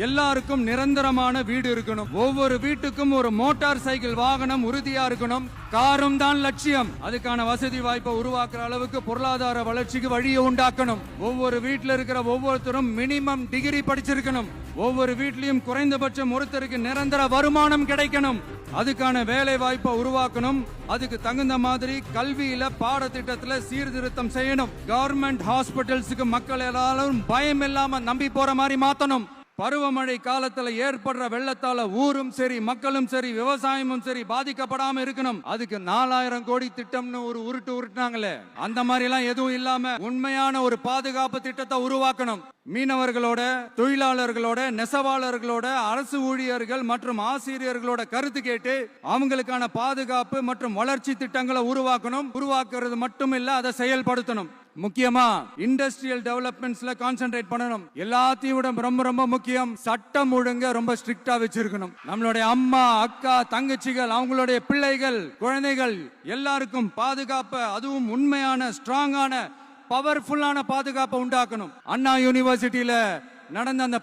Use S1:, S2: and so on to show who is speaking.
S1: எல்லாருக்கும் நிரந்தரமான வீடு இருக்கணும். ஒவ்வொரு வீட்டுக்கும் ஒரு மோட்டார் சைக்கிள் வாகனம் உறுதியா இருக்கணும். காரும் தான் லட்சியம். அதுக்கான வசதி வாய்ப்பை உருவாக்குற அளவுக்கு பொருளாதார வளர்ச்சிக்கு வழியை உண்டாக்கணும். ஒவ்வொரு வீட்டுல இருக்கிற ஒவ்வொருத்தரும் மினிமம் டிகிரி படிச்சிருக்கணும். ஒவ்வொரு வீட்லயும் குறைந்தபட்சம் ஒருத்தருக்கு நிரந்தர வருமானம் கிடைக்கணும். அதுக்கான வேலை வாய்ப்பை உருவாக்கணும். அதுக்கு தகுந்த மாதிரி கல்வியில பாடத்திட்டத்துல சீர்திருத்தம் செய்யணும். கவர்மெண்ட் ஹாஸ்பிட்டல்ஸுக்கு மக்கள் எல்லாரும் பயம் இல்லாம நம்பி போற மாதிரி மாத்தணும். பருவமழை காலத்துல ஏற்படுற வெள்ளத்தால ஊரும் சரி மக்களும் சரி விவசாயமும் சரி பாதிக்கப்படாம இருக்கணும். அதுக்கு 4000 கோடி திட்டம்னு ஒரு உருட்டுனாங்களே, அந்த மாதிரி எல்லாம் எதுவும் இல்லாம உண்மையான ஒரு பாதுகாப்பு திட்டத்தை உருவாக்கணும். மீனவர்களோட, தொழிலாளர்களோட, நெசவாளர்களோட, அரசு ஊழியர்கள் மற்றும் ஆசிரியர்களோட கருத்து கேட்டு அவங்களுக்கான பாதுகாப்பு மற்றும் வளர்ச்சி திட்டங்களை உருவாக்கணும். உருவாக்குறது மட்டும் இல்ல, அதை செயல்படுத்தணும். முக்கியமா இண்டஸ்ட்ரியல் டெவலப்மெண்ட்ஸ்ல கான்சென்ட்ரேட் பண்ணணும். எல்லாத்தையும் விட ரொம்ப ரொம்ப முக்கியம், சட்டம் ஒழுங்க ரொம்ப ஸ்ட்ரிக்டா வச்சிருக்கணும். நம்மளுடைய அம்மா, அக்கா, தங்கச்சிகள், அவங்களுடைய பிள்ளைகள், குழந்தைகள் எல்லாருக்கும் பாதுகாப்பு, அதுவும் உண்மையான ஸ்ட்ராங்கான பவர்ஃபுல்லான பாதுகாப்பை உண்டாக்கணும். அண்ணா யூனிவர்சிட்டியில நடந்த அந்த